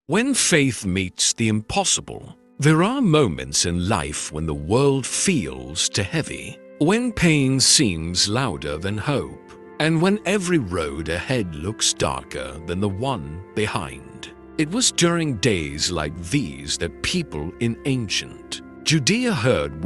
When faith meets the impossible, there are moments in life when the world feels too heavy, when pain seems louder than hope, and when every road ahead looks darker than the one behind. It was during days like these that people in ancient Judea heard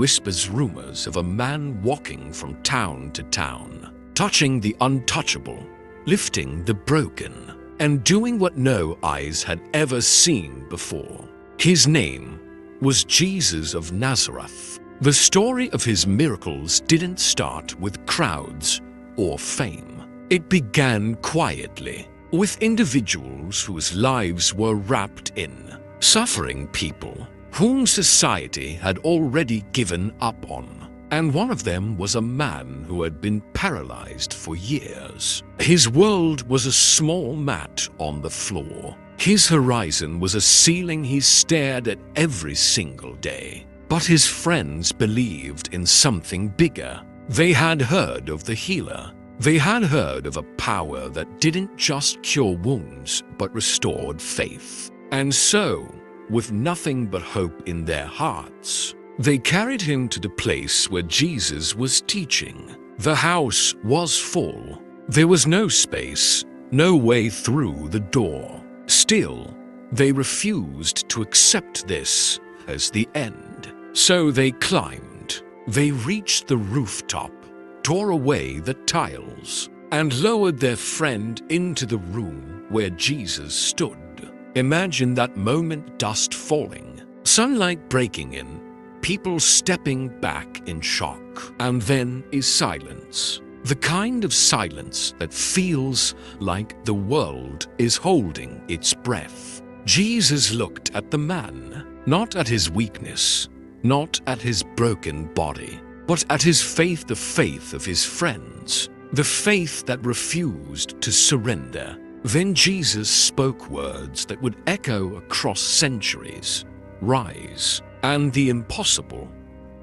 rumors of a man walking from town to town, touching the untouchable, lifting the broken, and doing what no eyes had ever seen before. His name was Jesus of Nazareth. The story of his miracles didn't start with crowds or fame. It began quietly, with individuals whose lives were wrapped in suffering people whom society had already given up on. And one of them was a man who had been paralyzed for years. His world was a small mat on the floor. His horizon was a ceiling he stared at every single day. But his friends believed in something bigger. They had heard of the healer. They had heard of a power that didn't just cure wounds, but restored faith. And so, with nothing but hope in their hearts, they carried him to the place where Jesus was teaching. The house was full. There was no space, no way through the door. Still, they refused to accept this as the end. So they climbed. They reached the rooftop, tore away the tiles, and lowered their friend into the room where Jesus stood. Imagine that moment: dust falling, sunlight breaking in, people stepping back in shock, and then is silence. The kind of silence that feels like the world is holding its breath. Jesus looked at the man, not at his weakness, not at his broken body, but at his faith, the faith of his friends, the faith that refused to surrender. Then Jesus spoke words that would echo across centuries. Rise. And the impossible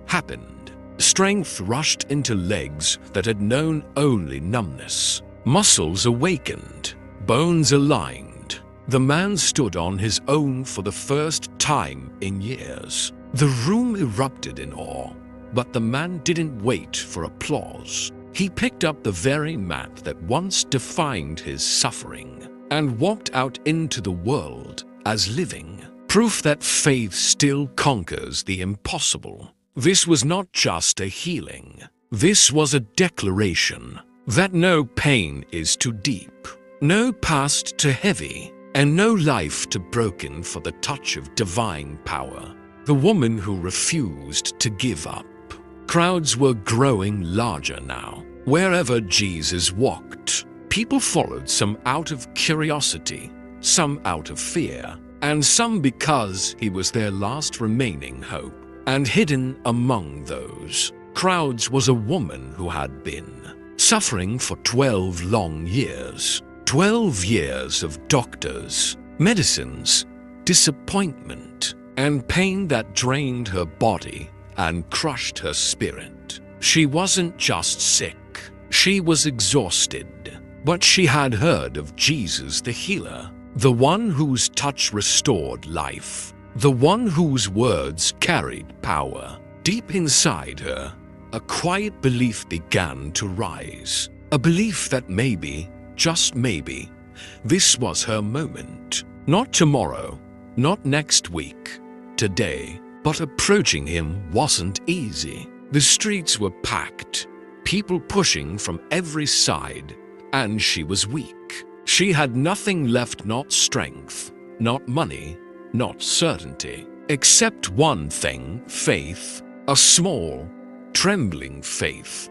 happened. Strength rushed into legs that had known only numbness. Muscles awakened, bones aligned. The man stood on his own for the first time in years. The room erupted in awe, but the man didn't wait for applause. He picked up the very mat that once defined his suffering and walked out into the world as living proof that faith still conquers the impossible. This was not just a healing. This was a declaration that no pain is too deep, no past too heavy, and no life too broken for the touch of divine power. The woman who refused to give up. Crowds were growing larger now. Wherever Jesus walked, people followed, some out of curiosity, some out of fear, and some because he was their last remaining hope. And hidden among those crowds was a woman who had been suffering for 12 long years. 12 years of doctors, medicines, disappointment, and pain that drained her body and crushed her spirit. She wasn't just sick, she was exhausted. But she had heard of Jesus the healer, the one whose touch restored life, the one whose words carried power. Deep inside her, a quiet belief began to rise. A belief that maybe, just maybe, this was her moment. Not tomorrow, not next week, today. But approaching him wasn't easy. The streets were packed, people pushing from every side, and she was weak. She had nothing left, not strength, not money, not certainty, except one thing: faith. A small, trembling faith,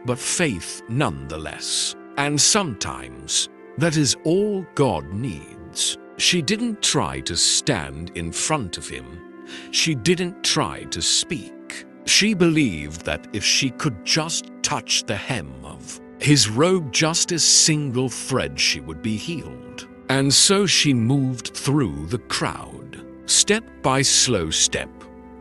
but faith nonetheless. And sometimes that is all God needs. She didn't try to stand in front of him. She didn't try to speak. She believed that if she could just touch the hem of his robe, just a single thread, she would be healed. And so she moved through the crowd, step by slow step,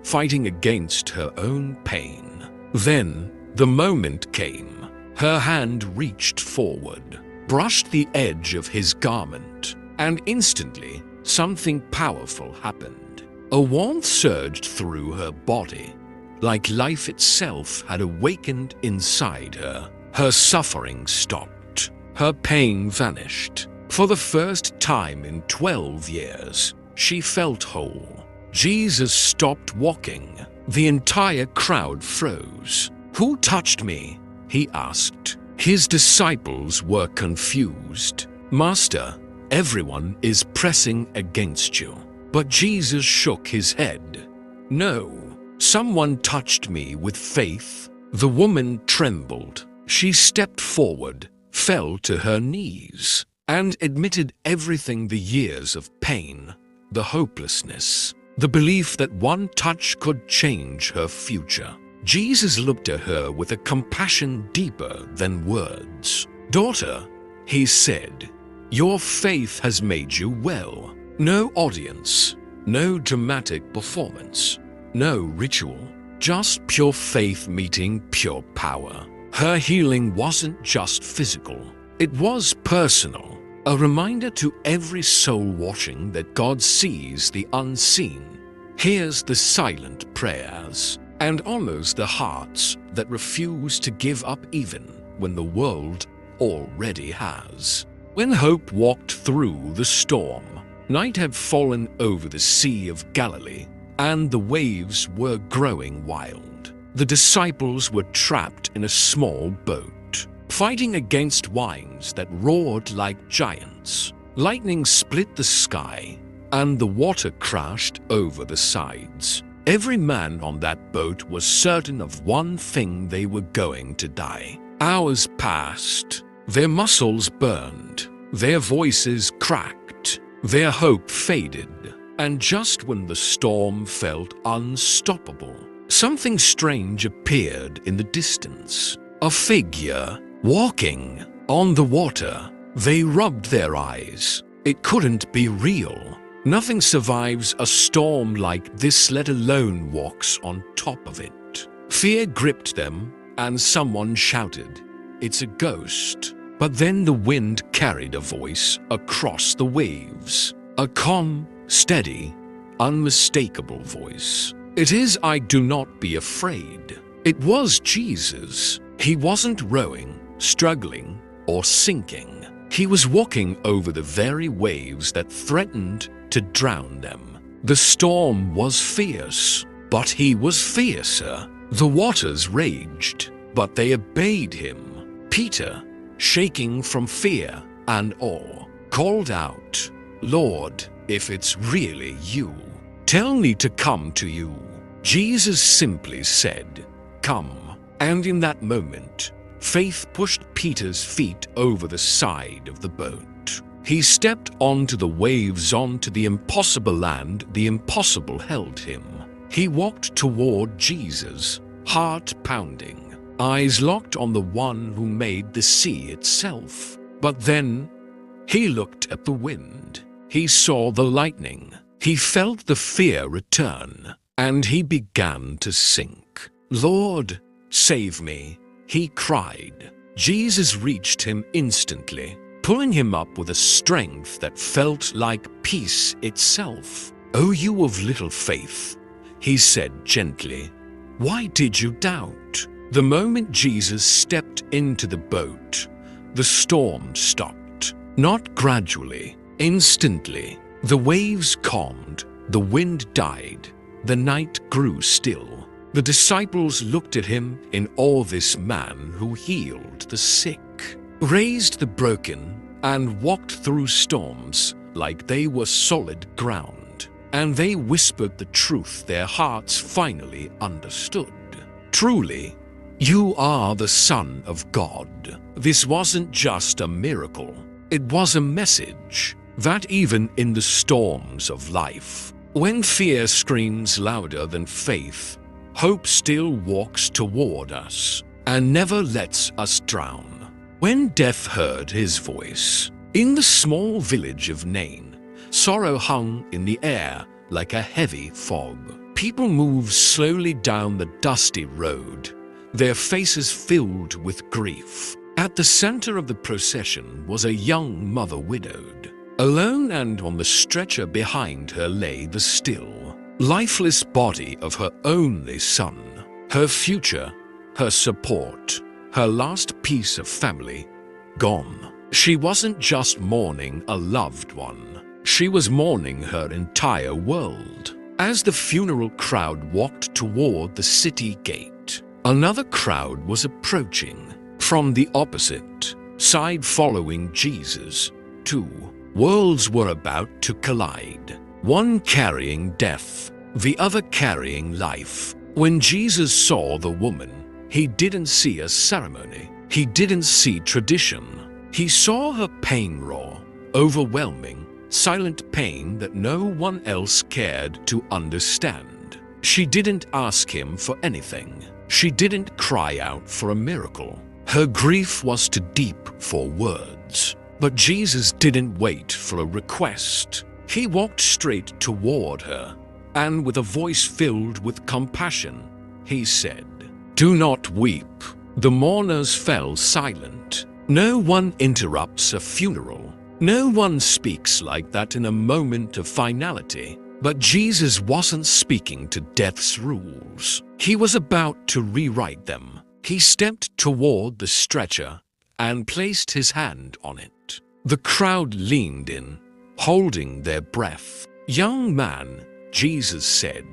fighting against her own pain. Then the moment came. Her hand reached forward, brushed the edge of his garment, and instantly something powerful happened. A warmth surged through her body, like life itself had awakened inside her. Her suffering stopped. Her pain vanished. For the first time in 12 years, she felt whole. Jesus stopped walking. The entire crowd froze. "Who touched me?" he asked. His disciples were confused. "Master, everyone is pressing against you." But Jesus shook his head. "No, someone touched me with faith." The woman trembled. She stepped forward, fell to her knees, and admitted everything: the years of pain, the hopelessness, the belief that one touch could change her future. Jesus looked at her with a compassion deeper than words. "Daughter," he said, "your faith has made you well." No audience, no dramatic performance, no ritual, just pure faith meeting pure power. Her healing wasn't just physical, it was personal, a reminder to every soul watching that God sees the unseen, hears the silent prayers, and honors the hearts that refuse to give up even when the world already has. When hope walked through the storm, night had fallen over the Sea of Galilee, and the waves were growing wild. The disciples were trapped in a small boat, fighting against winds that roared like giants. Lightning split the sky, and the water crashed over the sides. Every man on that boat was certain of one thing: they were going to die. Hours passed. Their muscles burned. Their voices cracked. Their hope faded. And just when the storm felt unstoppable, something strange appeared in the distance. A figure walking on the water. They rubbed their eyes. It couldn't be real. Nothing survives a storm like this, let alone walks on top of it. Fear gripped them, and someone shouted, "It's a ghost." But then the wind carried a voice across the waves. A calm, steady, unmistakable voice. "It is I, do not be afraid." It was Jesus. He wasn't rowing, struggling, or sinking. He was walking over the very waves that threatened to drown them. The storm was fierce, but he was fiercer. The waters raged, but they obeyed him. Peter, shaking from fear and awe, called out, "Lord, if it's really you, tell me to come to you." Jesus simply said, "Come." And in that moment, faith pushed Peter's feet over the side of the boat. He stepped onto the waves, onto the impossible land. The impossible held him. He walked toward Jesus, heart pounding, eyes locked on the one who made the sea itself. But then he looked at the wind. He saw the lightning. He felt the fear return, and he began to sink. "Lord, save me," he cried. Jesus reached him instantly, pulling him up with a strength that felt like peace itself. "O you of little faith," he said gently, "why did you doubt?" The moment Jesus stepped into the boat, the storm stopped. Not gradually, instantly. The waves calmed, the wind died, the night grew still. The disciples looked at him in awe. This man who healed the sick, raised the broken, and walked through storms like they were solid ground. And they whispered the truth their hearts finally understood. "Truly, you are the Son of God." This wasn't just a miracle. It was a message that even in the storms of life, when fear screams louder than faith, hope still walks toward us and never lets us drown. When death heard his voice, in the small village of Nain, sorrow hung in the air like a heavy fog. People moved slowly down the dusty road, their faces filled with grief. At the center of the procession was a young mother widowed. Alone, and on the stretcher behind her lay the still, lifeless body of her only son, her future, her support, her last piece of family, gone. She wasn't just mourning a loved one. She was mourning her entire world. As the funeral crowd walked toward the city gate, another crowd was approaching from the opposite side following Jesus. Two worlds were about to collide, one carrying death, the other carrying life. When Jesus saw the woman, he didn't see a ceremony. He didn't see tradition. He saw her pain raw, overwhelming, silent pain that no one else cared to understand. She didn't ask him for anything. She didn't cry out for a miracle. Her grief was too deep for words. But Jesus didn't wait for a request. He walked straight toward her, and with a voice filled with compassion, he said, "Do not weep." The mourners fell silent. No one interrupts a funeral. No one speaks like that in a moment of finality. But Jesus wasn't speaking to death's rules. He was about to rewrite them. He stepped toward the stretcher and placed his hand on it. The crowd leaned in, holding their breath. "Young man," Jesus said,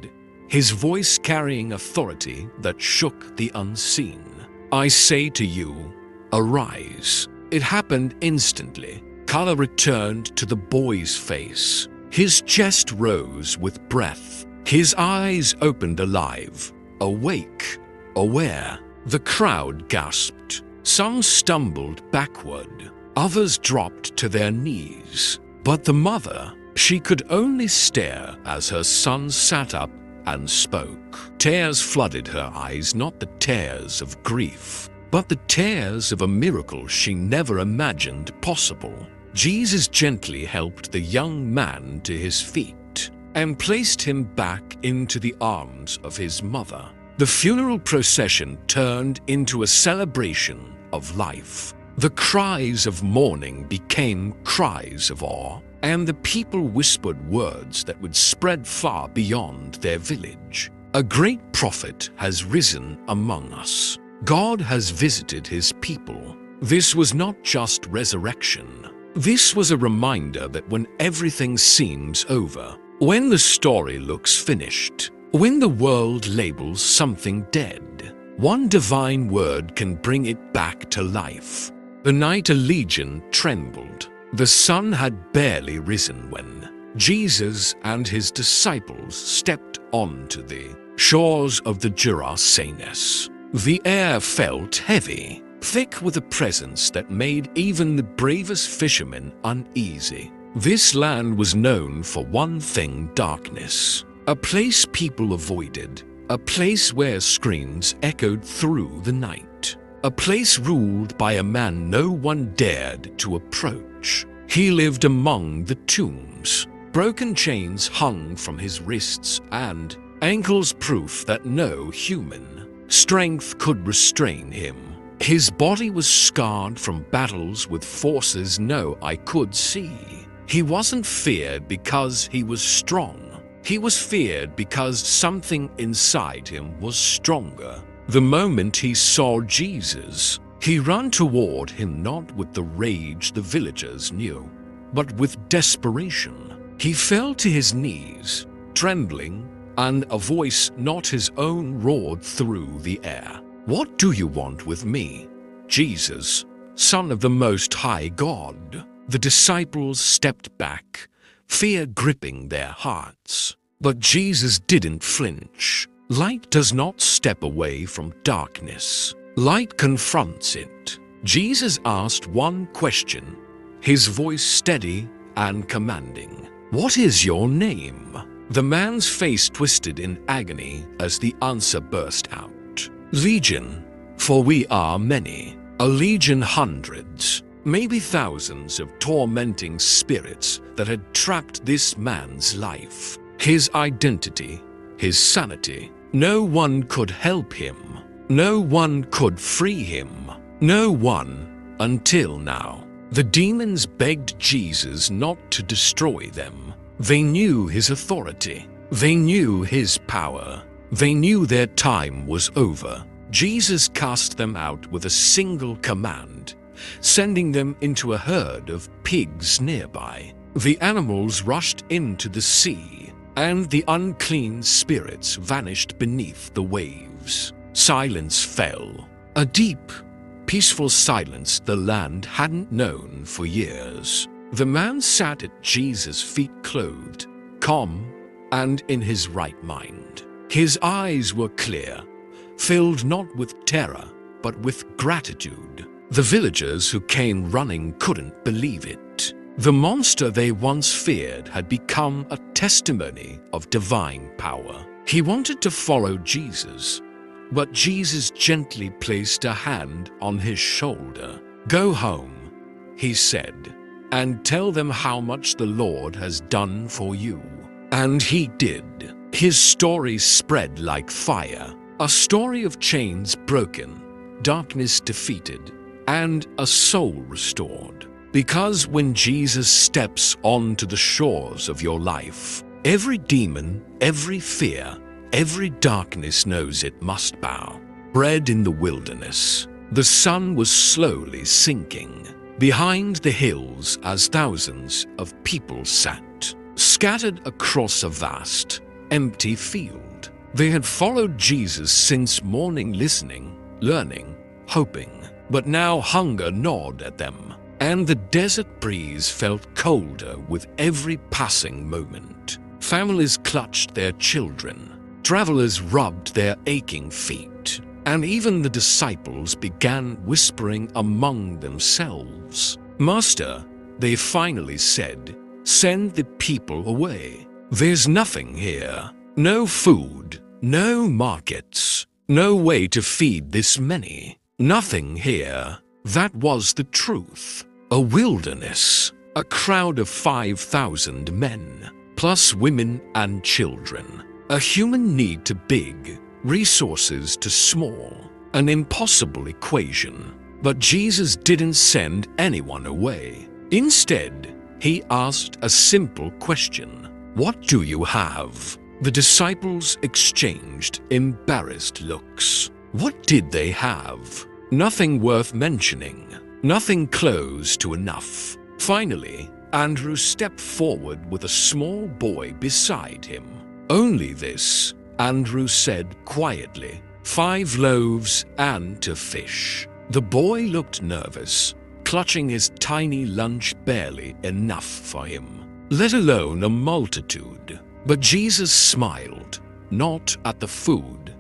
his voice carrying authority that shook the unseen, "I say to you, arise." It happened instantly. Color returned to the boy's face. His chest rose with breath. His eyes opened alive, awake, aware. The crowd gasped. Some stumbled backward. Others dropped to their knees. But the mother, she could only stare as her son sat up and spoke. Tears flooded her eyes, not the tears of grief, but the tears of a miracle she never imagined possible. Jesus gently helped the young man to his feet and placed him back into the arms of his mother. The funeral procession turned into a celebration of life. The cries of mourning became cries of awe, and the people whispered words that would spread far beyond their village. A great prophet has risen among us. God has visited his people. This was not just resurrection. This was a reminder that when everything seems over, when the story looks finished, when the world labels something dead, one divine word can bring it back to life. The night a legion trembled. The sun had barely risen when Jesus and his disciples stepped onto the shores of the Gerasenes. The air felt heavy, thick with a presence that made even the bravest fishermen uneasy. This land was known for one thing: darkness. A place people avoided, a place where screams echoed through the night, a place ruled by a man no one dared to approach. He lived among the tombs. Broken chains hung from his wrists and ankles, proof that no human strength could restrain him. His body was scarred from battles with forces no eye could see. He wasn't feared because he was strong. He was feared because something inside him was stronger. The moment he saw Jesus, he ran toward him, not with the rage the villagers knew, but with desperation. He fell to his knees, trembling, and a voice not his own roared through the air. "What do you want with me, Jesus, Son of the Most High God?" The disciples stepped back, fear gripping their hearts. But Jesus didn't flinch. Light does not step away from darkness. Light confronts it. Jesus asked one question, his voice steady and commanding. "What is your name?" The man's face twisted in agony as the answer burst out. "Legion, for we are many. A legion, hundreds, maybe thousands of tormenting spirits that had trapped this man's life, his identity, his sanity. No one could help him. No one could free him. No one until now." The demons begged Jesus not to destroy them. They knew his authority. They knew his power. They knew their time was over. Jesus cast them out with a single command, sending them into a herd of pigs nearby. The animals rushed into the sea, and the unclean spirits vanished beneath the waves. Silence fell, a deep, peaceful silence the land hadn't known for years. The man sat at Jesus' feet clothed, calm, and in his right mind. His eyes were clear, filled not with terror, but with gratitude. The villagers who came running couldn't believe it. The monster they once feared had become a testimony of divine power. He wanted to follow Jesus, but Jesus gently placed a hand on his shoulder. "Go home," he said, "and tell them how much the Lord has done for you." And he did. His story spread like fire, a story of chains broken, darkness defeated, and a soul restored. Because when Jesus steps onto the shores of your life, every demon, every fear, every darkness knows it must bow. Bred in the wilderness, the sun was slowly sinking behind the hills as thousands of people sat, scattered across a vast, empty field. They had followed Jesus since morning, listening, learning, hoping. But now hunger gnawed at them, and the desert breeze felt colder with every passing moment. Families clutched their children, travelers rubbed their aching feet, and even the disciples began whispering among themselves. "Master," they finally said, "send the people away. There's nothing here. No food, no markets, no way to feed this many. Nothing here." That was the truth. A wilderness, a crowd of 5,000 men, plus women and children. A human need to big, resources to small. An impossible equation. But Jesus didn't send anyone away. Instead, he asked a simple question. "What do you have?" The disciples exchanged embarrassed looks. What did they have? Nothing worth mentioning. Nothing close to enough. Finally, Andrew stepped forward with a small boy beside him. "Only this," Andrew said quietly. "5 loaves and 2 fish." The boy looked nervous, clutching his tiny lunch, barely enough for him, let alone a multitude. But Jesus smiled, not at the food,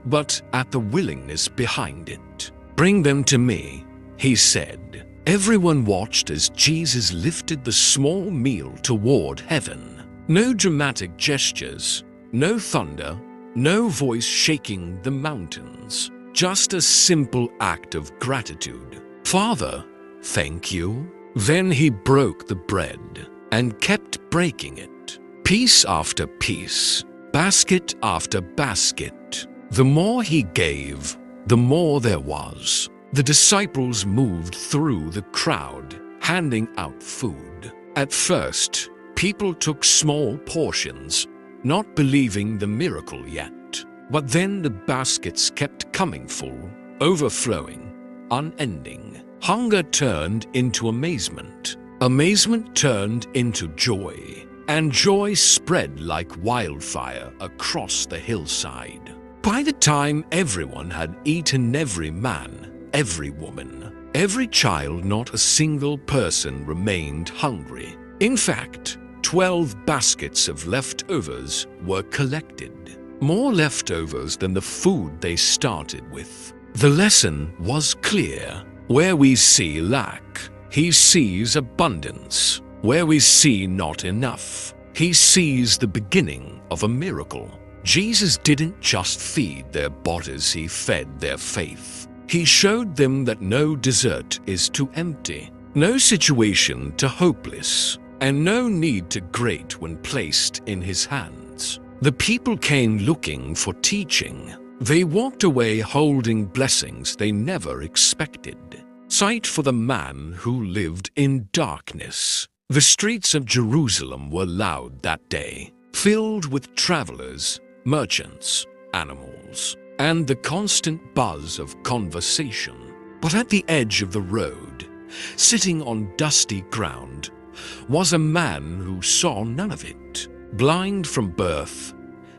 but at the willingness behind it. "Bring them to me," he said. Everyone watched as Jesus lifted the small meal toward heaven. No dramatic gestures, no thunder, no voice shaking the mountains. Just a simple act of gratitude. "Father, thank you." Then he broke the bread and kept breaking it. Piece after piece, basket after basket. The more he gave, the more there was. The disciples moved through the crowd, handing out food. At first, people took small portions, not believing the miracle yet. But then the baskets kept coming full, overflowing, unending. Hunger turned into amazement. Amazement turned into joy. And joy spread like wildfire across the hillside. By the time everyone had eaten, every man, every woman, every child, not a single person remained hungry. In fact, 12 baskets of leftovers were collected. More leftovers than the food they started with. The lesson was clear. Where we see lack, he sees abundance. Where we see not enough, he sees the beginning of a miracle. Jesus didn't just feed their bodies, he fed their faith. He showed them that no desert is too empty, no situation too hopeless, and no need too great when placed in his hands. The people came looking for teaching. They walked away holding blessings they never expected. Sight for the man who lived in darkness. The streets of Jerusalem were loud that day, filled with travelers, merchants, animals, and the constant buzz of conversation. But at the edge of the road, sitting on dusty ground, was a man who saw none of it. Blind from birth,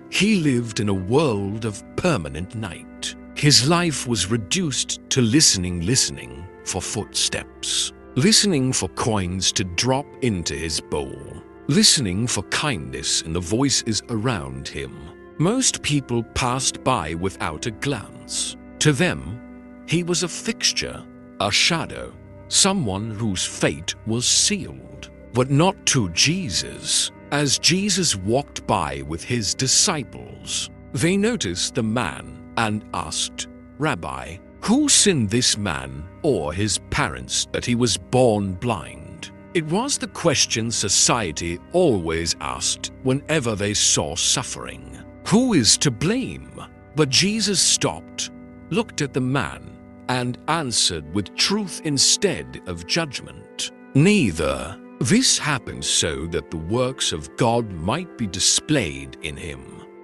he lived in a world of permanent night. His life was reduced to listening for footsteps, listening for coins to drop into his bowl, listening for kindness in the voices around him. Most people passed by without a glance. To them, he was a fixture, a shadow, someone whose fate was sealed. But not to Jesus. As Jesus walked by with his disciples, they noticed the man and asked, "Rabbi, who sinned, this man or his parents, that he was born blind?" It was the question society always asked whenever they saw suffering. Who is to blame? But Jesus stopped, looked at the man, and answered with truth instead of judgment. Neither. This happened so that the works of God might be displayed in him.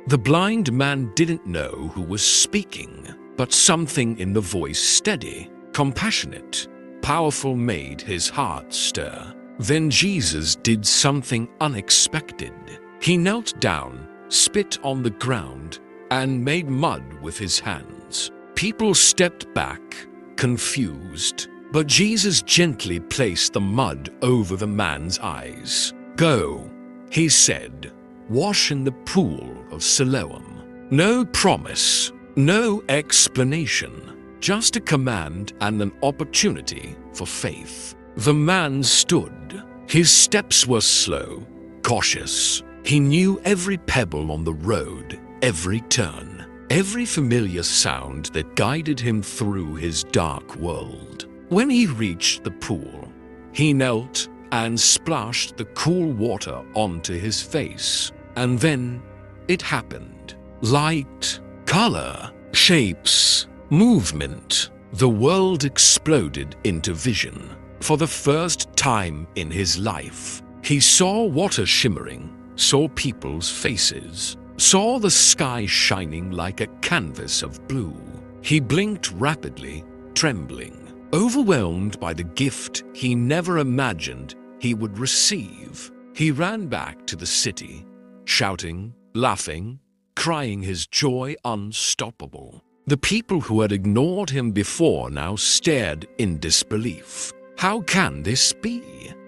The blind man didn't know who was speaking, but something in the voice, steady, compassionate, powerful, made his heart stir. Then Jesus did something unexpected. He knelt down, spit on the ground, and made mud with his hands. People stepped back, confused. But Jesus gently placed the mud over the man's eyes. "Go," he said, "wash in the pool of Siloam." No promise, no explanation, just a command and an opportunity for faith. The man stood. His steps were slow, cautious. He knew every pebble on the road, every turn, every familiar sound that guided him through his dark world. When he reached the pool, he knelt and splashed the cool water onto his face. And then it happened. Light, color, shapes, movement. The world exploded into vision. For the first time in his life, he saw water shimmering, saw people's faces, saw the sky shining like a canvas of blue. He blinked rapidly, trembling, overwhelmed by the gift he never imagined he would receive. He ran back to the city, shouting, laughing, crying, his joy unstoppable. The people who had ignored him before now stared in disbelief. "How can this be?"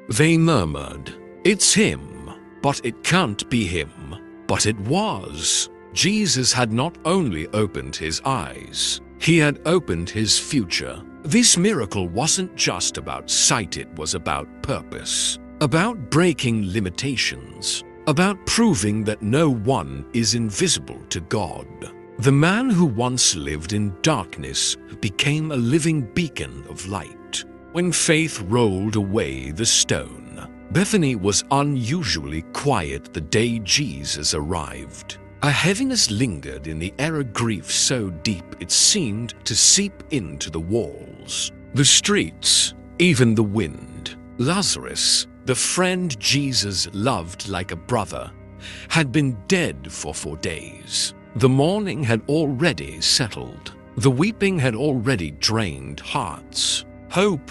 they murmured. "It's him, but it can't be him." But it was. Jesus had not only opened his eyes, he had opened his future. This miracle wasn't just about sight, it was about purpose, about breaking limitations, about proving that no one is invisible to God. The man who once lived in darkness became a living beacon of light. When faith rolled away the stone, Bethany was unusually quiet the day Jesus arrived. A heaviness lingered in the air, a grief so deep it seemed to seep into the walls, the streets, even the wind. Lazarus, the friend Jesus loved like a brother, had been dead for 4 days. The mourning had already settled. The weeping had already drained hearts. Hope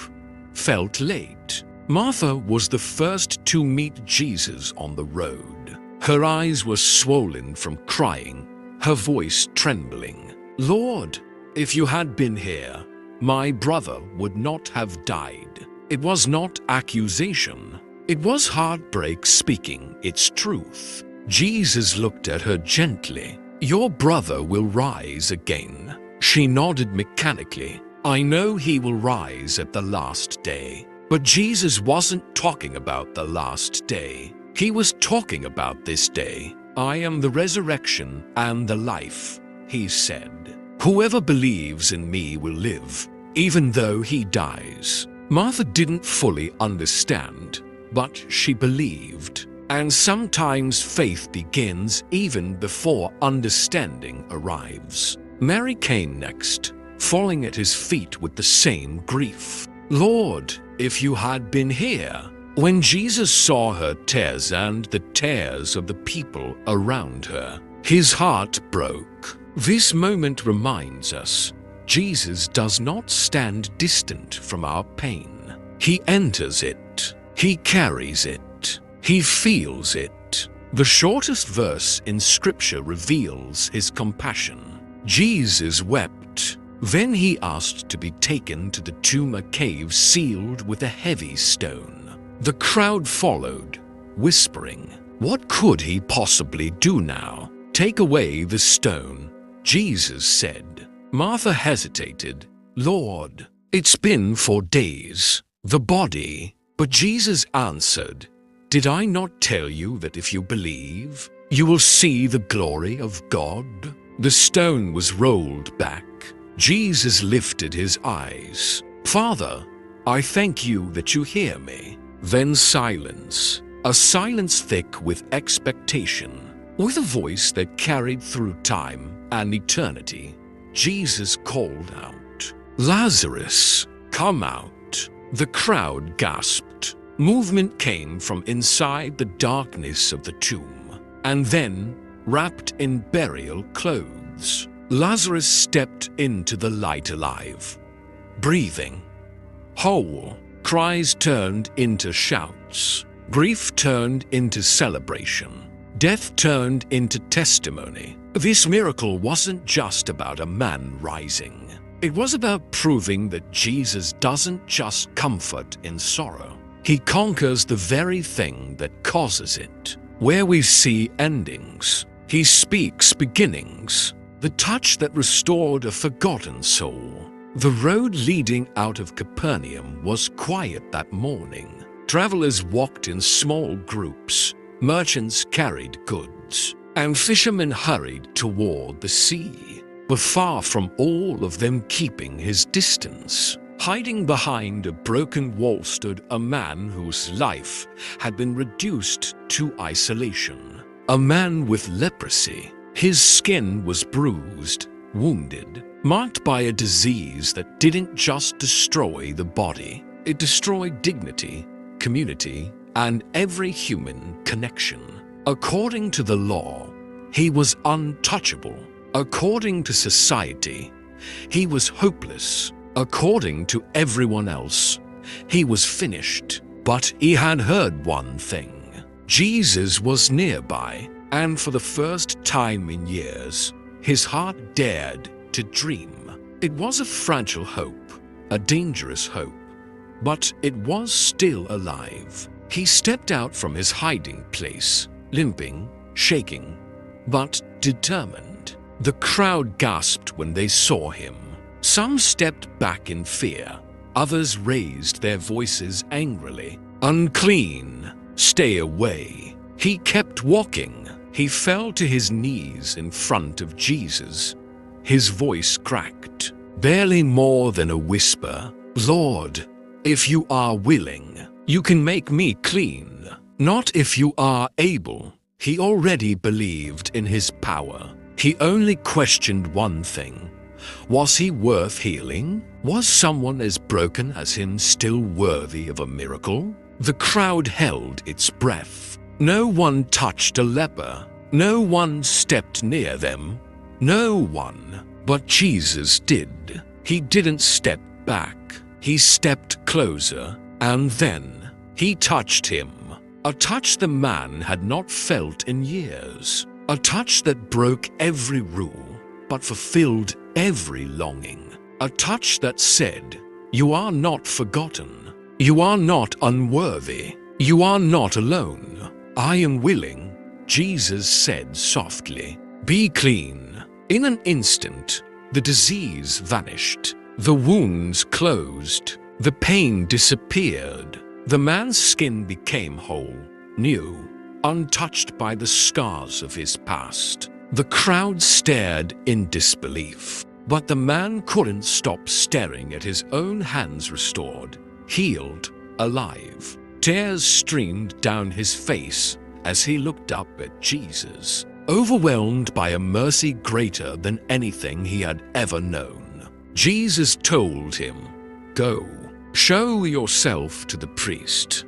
felt late. Martha was the first to meet Jesus on the road. Her eyes were swollen from crying, her voice trembling. "Lord, if you had been here, my brother would not have died." It was not accusation. It was heartbreak speaking its truth. Jesus looked at her gently. "Your brother will rise again." She nodded mechanically. "I know he will rise at the last day." But Jesus wasn't talking about the last day. He was talking about this day. "I am the resurrection and the life," he said. "Whoever believes in me will live, even though he dies." Martha didn't fully understand, but she believed. And sometimes faith begins even before understanding arrives. Mary came next, falling at his feet with the same grief. "Lord, if you had been here." When Jesus saw her tears and the tears of the people around her, his heart broke. This moment reminds us Jesus does not stand distant from our pain. He enters it. He carries it. He feels it. The shortest verse in Scripture reveals his compassion. Jesus wept. Then he asked to be taken to the tomb, a cave sealed with a heavy stone. The crowd followed, whispering, "What could he possibly do now? Take away the stone." Jesus said. Martha hesitated. "Lord, it's been 4 days. The body." But Jesus answered, "Did I not tell you that if you believe, you will see the glory of God?" The stone was rolled back. Jesus lifted his eyes. "Father, I thank you that you hear me." Then silence, a silence thick with expectation. With a voice that carried through time and eternity, Jesus called out, "Lazarus, come out." The crowd gasped. Movement came from inside the darkness of the tomb, and then, wrapped in burial clothes, Lazarus stepped into the light alive, breathing, whole. Cries turned into shouts. Grief turned into celebration. Death turned into testimony. This miracle wasn't just about a man rising. It was about proving that Jesus doesn't just comfort in sorrow. He conquers the very thing that causes it. Where we see endings, he speaks beginnings. The touch that restored a forgotten soul. The road leading out of Capernaum was quiet that morning. Travelers walked in small groups, merchants carried goods, and fishermen hurried toward the sea. But far from all of them keeping his distance, hiding behind a broken wall stood a man whose life had been reduced to isolation. A man with leprosy. His skin was bruised, wounded, marked by a disease that didn't just destroy the body. It destroyed dignity, community, and every human connection. According to the law, he was untouchable. According to society, he was hopeless. According to everyone else, he was finished. But he had heard one thing. Jesus was nearby, and for the first time in years, his heart dared to dream. It was a fragile hope, a dangerous hope, but it was still alive. He stepped out from his hiding place, limping, shaking, but determined. The crowd gasped when they saw him. Some stepped back in fear. Others raised their voices angrily. "Unclean, stay away." He kept walking. He fell to his knees in front of Jesus. His voice cracked, barely more than a whisper. "Lord, if you are willing, you can make me clean. Not if you are able." He already believed in his power. He only questioned one thing. Was he worth healing? Was someone as broken as him still worthy of a miracle? The crowd held its breath. No one touched a leper. No one stepped near them. No one. But Jesus did. He didn't step back. He stepped closer, and then he touched him. A touch the man had not felt in years. A touch that broke every rule, but fulfilled every longing. A touch that said, "You are not forgotten. You are not unworthy. You are not alone. I am willing." Jesus said softly, "Be clean." In an instant, the disease vanished. The wounds closed. The pain disappeared. The man's skin became whole, new, untouched by the scars of his past. The crowd stared in disbelief, but the man couldn't stop staring at his own hands restored, healed, alive. Tears streamed down his face as he looked up at Jesus, overwhelmed by a mercy greater than anything he had ever known. Jesus told him, "Go, "Show yourself to the priest."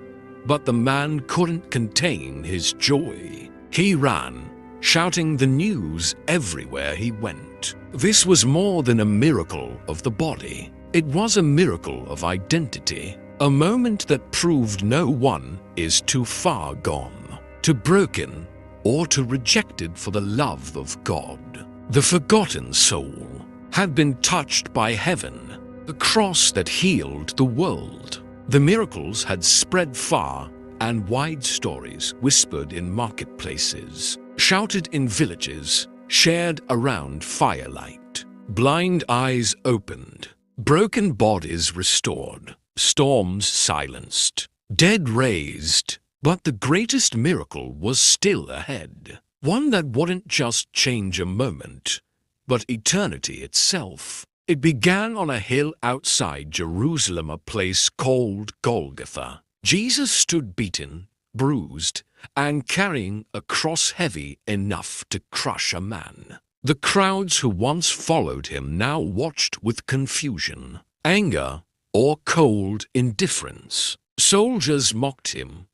But the man couldn't contain his joy. He ran, shouting the news everywhere he went. This was more than a miracle of the body. It was a miracle of identity, a moment that proved no one is too far gone, too broken, or too rejected for the love of God. The forgotten soul had been touched by heaven, the cross that healed the world. The miracles had spread far and wide, stories whispered in marketplaces, shouted in villages, shared around firelight. Blind eyes opened, broken bodies restored, storms silenced, dead raised. But the greatest miracle was still ahead, one that wouldn't just change a moment, but eternity itself. It began on a hill outside Jerusalem, a place called Golgotha. Jesus stood beaten, bruised, and carrying a cross heavy enough to crush a man. The crowds who once followed him now watched with confusion, anger, or cold indifference. Soldiers mocked him.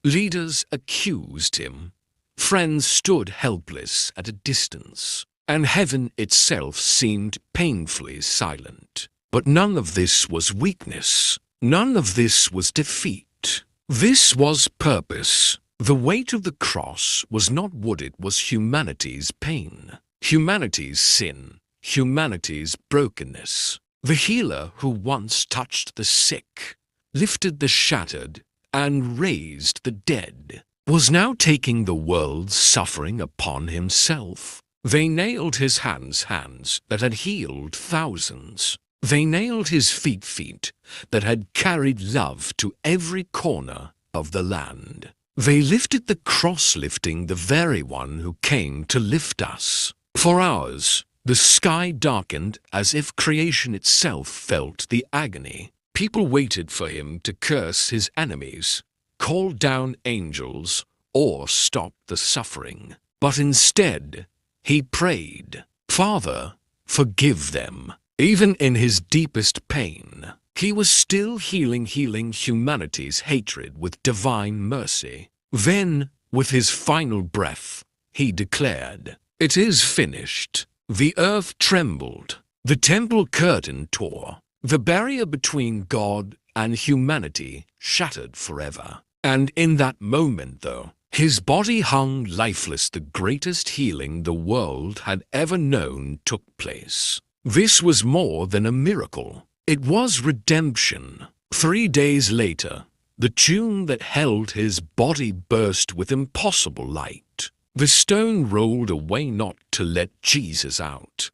Leaders accused him. Friends stood helpless at a distance, and heaven itself seemed painfully silent. But none of this was weakness. None of this was defeat. This was purpose. The weight of the cross was not wood, it was humanity's pain, humanity's sin, humanity's brokenness. The healer who once touched the sick, lifted the shattered, and raised the dead, was now taking the world's suffering upon himself. They nailed his hands that had healed thousands. They nailed his feet that had carried love to every corner of the land. They lifted the cross, lifting the very one who came to lift us. For hours, the sky darkened as if creation itself felt the agony. People waited for him to curse his enemies, call down angels, or stop the suffering. But instead, he prayed, "Father, forgive them." Even in his deepest pain, he was still healing humanity's hatred with divine mercy. Then, with his final breath, he declared, "It is finished." The earth trembled. The temple curtain tore. The barrier between God and humanity shattered forever. And in that moment, though, his body hung lifeless. The greatest healing the world had ever known took place. This was more than a miracle. It was redemption. 3 days later, the tomb that held his body burst with impossible light. The stone rolled away, not to let Jesus out,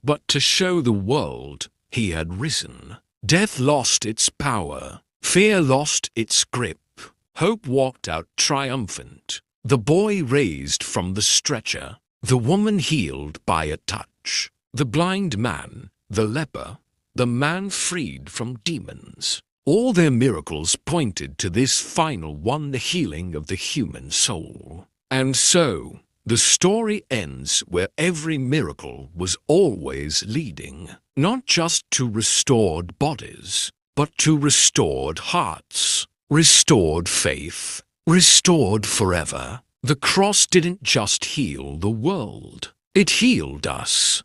but to show the world he had risen. Death lost its power. Fear lost its grip. Hope walked out triumphant. The boy raised from the stretcher. The woman healed by a touch. The blind man, the leper, the man freed from demons. All their miracles pointed to this final one, the healing of the human soul. And so, the story ends where every miracle was always leading, not just to restored bodies, but to restored hearts, restored faith, restored forever. The cross didn't just heal the world, it healed us.